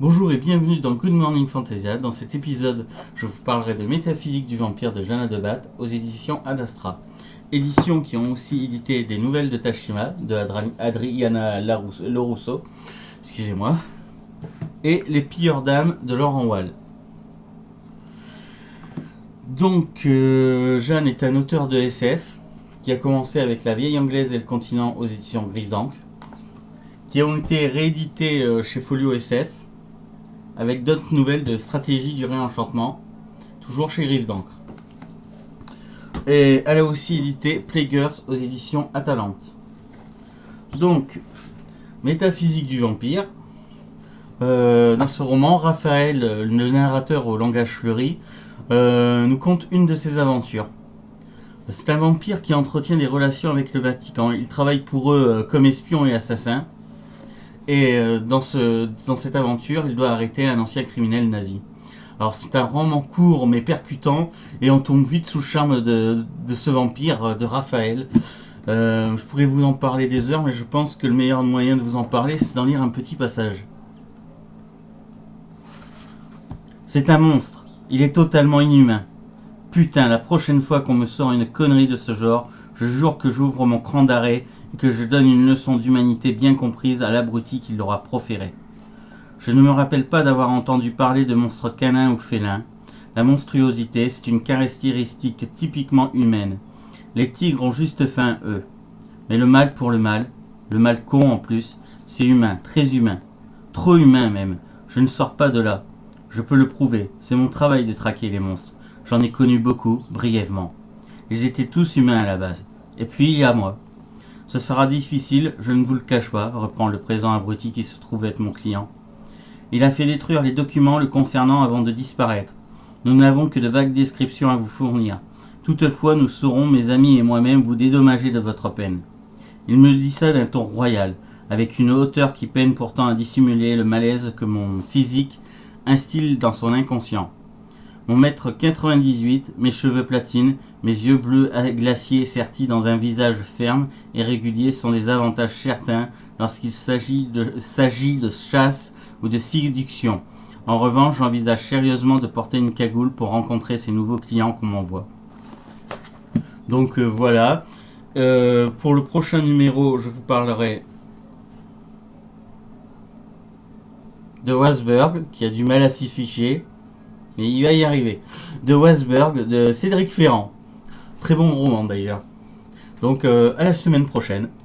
Bonjour et bienvenue dans Good Morning Fantasia. Dans cet épisode, je vous parlerai de Métaphysique du vampire de Jeanne de Bath aux éditions Ad Astra. Éditions qui ont aussi édité des nouvelles de Tashima de Adriana Lorusso, excusez-moi, et Les Pilleurs d'âmes de Laurent Wall. Donc, Jeanne est un auteur de SF qui a commencé avec La Vieille Anglaise et le Continent aux éditions Griffes d'Ancre, qui ont été réédités chez Folio SF, avec d'autres nouvelles de stratégie du réenchantement, toujours chez Griffes d'Ancre. Et elle a aussi édité Plaguers aux éditions Atalante. Donc, Métaphysique du vampire. Dans ce roman, Raphaël, le narrateur au langage fleuri, nous conte une de ses aventures. C'est un vampire qui entretient des relations avec le Vatican. Il travaille pour eux comme espion et assassin. Et dans cette aventure, il doit arrêter un ancien criminel nazi. Alors c'est un roman court mais percutant, et on tombe vite sous le charme de ce vampire, de Raphaël. Je pourrais vous en parler des heures, mais je pense que le meilleur moyen de vous en parler, c'est d'en lire un petit passage. C'est un monstre. Il est totalement inhumain. Putain, la prochaine fois qu'on me sort une connerie de ce genre, je jure que j'ouvre mon cran d'arrêt et que je donne une leçon d'humanité bien comprise à l'abruti qui l'aura proférée. Je ne me rappelle pas d'avoir entendu parler de monstres canins ou félins. La monstruosité, c'est une caractéristique typiquement humaine. Les tigres ont juste faim, eux. Mais le mal pour le mal con en plus, c'est humain, très humain. Trop humain même. Je ne sors pas de là. Je peux le prouver, c'est mon travail de traquer les monstres. J'en ai connu beaucoup, brièvement. Ils étaient tous humains à la base. Et puis il y a moi. Ce sera difficile, je ne vous le cache pas, reprend le présent abruti qui se trouve être mon client. Il a fait détruire les documents le concernant avant de disparaître. Nous n'avons que de vagues descriptions à vous fournir. Toutefois, nous saurons, mes amis et moi-même, vous dédommager de votre peine. Il me dit ça d'un ton royal, avec une hauteur qui peine pourtant à dissimuler le malaise que mon physique instille dans son inconscient. Mon mètre 98, mes cheveux platines, mes yeux bleus glaciers sertis dans un visage ferme et régulier sont des avantages certains lorsqu'il s'agit de chasse ou de séduction. En revanche, j'envisage sérieusement de porter une cagoule pour rencontrer ces nouveaux clients qu'on m'envoie. Donc voilà. Pour le prochain numéro, je vous parlerai de Wasberg, qui a du mal à s'y ficher, mais il va y arriver. De Wasberg, de Cédric Ferrand. Très bon roman d'ailleurs. Donc à la semaine prochaine.